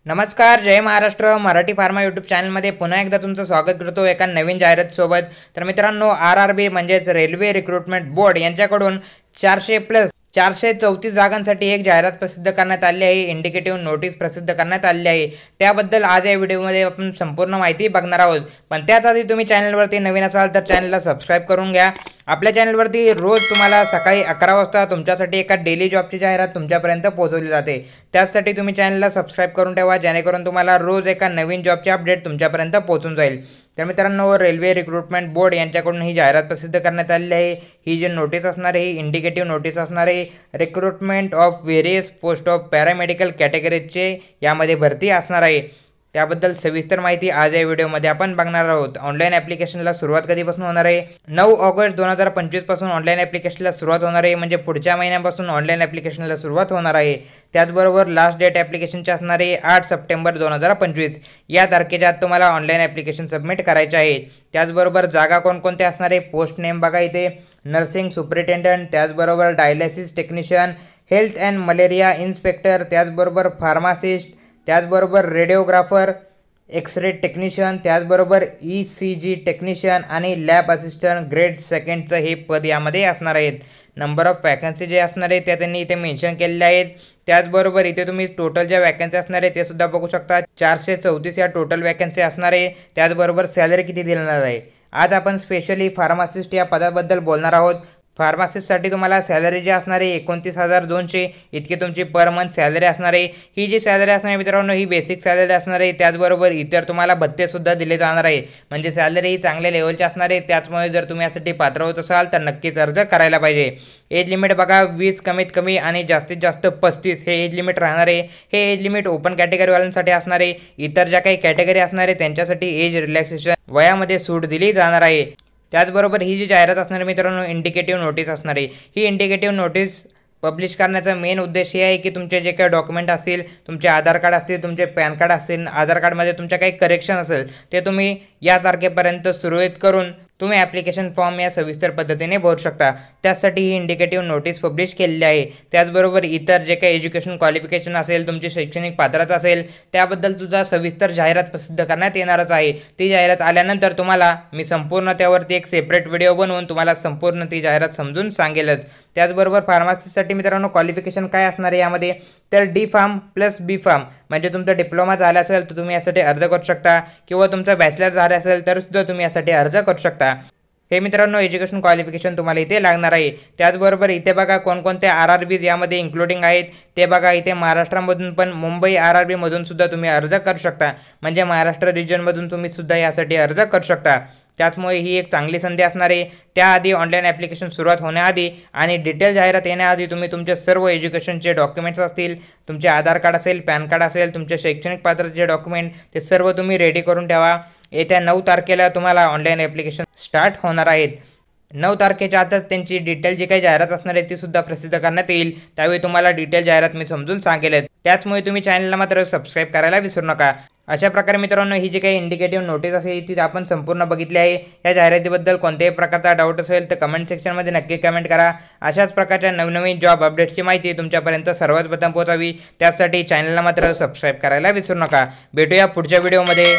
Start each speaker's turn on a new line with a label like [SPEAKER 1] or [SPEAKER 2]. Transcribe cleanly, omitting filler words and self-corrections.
[SPEAKER 1] नमस्कार, जय Maharashtra. Marathi pharma YouTube चॅनलमध्ये पुन्हा एकदा तुमचं स्वागत करतो एका नवीन जाहिरातीसोबत. तर मित्रांनो, आर-आर-बी म्हणजेच रेल्वे रिक्रुटमेंट बोर्ड यांच्याकडून 434 जागांसाठी एक जाहिरात प्रसिद्ध करण्यात आली आहे. इंडिकेटिव्ह नोटीस प्रसिद्ध करण्यात आली आहे. त्याबद्दल आज या व्हिडिओमध्ये आपण संपूर्ण माहिती बघणार आहोत. पण त्याच आधी तुम्ही चॅनलवरती नवीन असाल तर चॅनलला सबस्क्राईब करून घ्या. आपल्या चॅनलवरती रोज तुम्हाला सकाळी 11 वाजता तुमच्यासाठी एका डेली जॉबची जाहिरात तुमच्यापर्यंत पोहोचवली जाते. त्यासाठी तुम्ही चॅनलला सबस्क्राईब करून ठेवा, जेणेकरून तुम्हाला रोज एका नवीन जॉबची अपडेट तुमच्यापर्यंत पोहोचून जाईल. तर मित्रांनो, रेल्वे रिक्रुटमेंट बोर्ड यांच्याकडून ही जाहिरात प्रसिद्ध करण्यात आलेली आहे. ही जी नोटीस असणार आहे, ही इंडिकेटिव्ह नोटीस असणार आहे. Recruitment of various post of paramedical कॅटेगरीचे यामध्ये भरती असणार आहे. त्याबद्दल सविस्तर माहिती आज या व्हिडिओमध्ये आपण बघणार आहोत. ऑनलाईन ॲप्लिकेशनला सुरुवात कधीपासून होणार आहे? 9 ऑगस्ट 2025 पासून ऑनलाईन ॲप्लिकेशनला सुरुवात होणार आहे. म्हणजे पुढच्या महिन्यापासून ऑनलाईन ॲप्लिकेशनला सुरुवात होणार आहे. त्याचबरोबर लास्ट डेट ॲप्लिकेशनची असणार आहे 8 सप्टेंबर 2025. या तारखेच्या आत तुम्हाला ऑनलाईन ॲप्लिकेशन सबमिट करायचे आहे. त्याचबरोबर जागा कोणकोणत्या असणार आहे? पोस्ट नेम बघा इथे, नर्सिंग सुपरिटेंडंट, त्याचबरोबर dialysis technician, health and malaria inspector, त्याचबरोबर फार्मासिस्ट, त्याचबरोबर रेडिओग्राफर, एक्सरे टेक्निशियन, त्याचबरोबर ECG टेक्निशियन आणि लॅब असिस्टंट ग्रेड सेकंडचं हे पद यामध्ये असणार आहेत. नंबर ऑफ वॅकन्सी जे असणार आहे त्या त्यांनी इथे मेन्शन केलेल्या आहेत. त्याचबरोबर इथे तुम्ही टोटल ज्या वॅकन्सी असणार आहे ते सुद्धा बघू शकता. 434 या टोटल वॅकन्सी असणार आहे. त्याचबरोबर सॅलरी किती देणार आहे? आज आपण स्पेशली फार्मासिस्ट या पदाबद्दल बोलणार आहोत. फार्मासिस्टसाठी तुम्हाला सॅलरी जी असणार आहे 29,200 इतकी तुमची पर मंथ सॅलरी असणार आहे. ही जी सॅलरी असणार आहे मित्रांनो, ही बेसिक सॅलरी असणार आहे. त्याचबरोबर इतर तुम्हाला भत्तेसुद्धा दिले जाणार आहे. म्हणजे सॅलरी ही चांगल्या लेवलची असणार आहे. त्याचमुळे जर तुम्ही यासाठी पात्र होत असाल तर नक्कीच अर्ज करायला पाहिजे. एज लिमिट बघा, 20 कमीत कमी आणि जास्तीत जास्त 35 हे एज लिमिट राहणार आहे. हे एज लिमिट ओपन कॅटेगरीवाल्यांसाठी असणार आहे. इतर ज्या काही कॅटेगरी असणार आहे त्यांच्यासाठी एज रिलॅक्सेशन वयामध्ये सूट दिली जाणार आहे. त्याचबरोबर ही जी जाहिरात असणार मित्रांनो, इंडिकेटिव्ह नोटीस असणार आहे. ही इंडिकेटिव्ह नोटीस पब्लिश करण्याचा मेन उद्देश हे आहे की तुमचे जे काही डॉक्युमेंट असतील, तुमचे आधार कार्ड असतील, तुमचे पॅन कार्ड असतील, आधार कार्डमध्ये तुमच्या काही करेक्शन असेल ते तुम्ही या तारखेपर्यंत सुरळीत करून तुम्ही ॲप्लिकेशन फॉर्म या सविस्तर पद्धतीने भरू शकता. त्यासाठी ही इंडिकेटिव्ह नोटीस पब्लिश केलेली आहे. त्याचबरोबर इतर जे काही एज्युकेशन क्वालिफिकेशन असेल, तुमची शैक्षणिक पात्रता असेल, त्याबद्दल तुझा सविस्तर जाहिरात प्रसिद्ध करण्यात येणारच आहे. ती जाहिरात आल्यानंतर तुम्हाला मी संपूर्ण त्यावरती एक सेपरेट व्हिडिओ बनवून तुम्हाला संपूर्ण ती जाहिरात समजून सांगेलच. त्याचबरोबर फार्मसीसाठी मित्रांनो क्वालिफिकेशन काय असणार आहे यामध्ये? तर D.Pharm प्लस B.Pharm म्हणजे तुमचा डिप्लोमा झाला असेल तर तुम्ही यासाठी अर्ज करू शकता, किंवा तुमचा बॅचलर झाला असेल तर सुद्धा तुम्ही यासाठी अर्ज करू शकता. हे मित्रांनो एज्युकेशन क्वालिफिकेशन तुम्हाला इथे लागणार आहे. त्याचबरोबर इथे बघा कोणकोणते RRBs यामध्ये इन्क्लुडिंग आहेत ते बघा. इथे महाराष्ट्रामधून पण मुंबई RRB मधून सुद्धा तुम्ही अर्ज करू शकता. म्हणजे महाराष्ट्र रिजनमधून तुम्ही सुद्धा यासाठी अर्ज करू शकता. त्याचमुळे ही एक चांगली संधी असणार आहे. त्याआधी ऑनलाईन ॲप्लिकेशन सुरुवात होण्याआधी आणि डिटेल जाहिरात येण्याआधी तुम्ही तुमचे सर्व एज्युकेशनचे डॉक्युमेंट्स असतील, तुमचे आधार कार्ड असेल, पॅन कार्ड असेल, तुमचे शैक्षणिक पात्रतेचे डॉक्युमेंट ते सर्व तुम्ही रेडी करून ठेवा. येत्या 9 तारखेला तुम्हाला ऑनलाईन ॲप्लिकेशन स्टार्ट होणार आहेत. 9 तारखेच्या आतच त्यांची डिटेल जी काही जाहिरात असणार आहे ती सुद्धा प्रसिद्ध करण्यात येईल. त्यावेळी तुम्हाला डिटेल जाहिरात मी समजून सांगेलच. त्याचमुळे तुम्ही चॅनलला मात्र सबस्क्राईब करायला विसरू नका. अशा प्रकारे मित्रांनो ही जी काही इंडिकेटिव्ह नोटीस असेल ती आपण संपूर्ण बघितली आहे. या जाहिरातीबद्दल कोणत्याही प्रकारचा डाऊट असेल तर कमेंट सेक्शनमध्ये नक्की कमेंट करा. अशाच प्रकारच्या नवनवीन जॉब अपडेट्सची माहिती तुमच्यापर्यंत सर्वात प्रथम पोहोचावी त्यासाठी चॅनलला मात्र सबस्क्राईब करायला विसरू नका. भेटूया पुढच्या व्हिडिओमध्ये.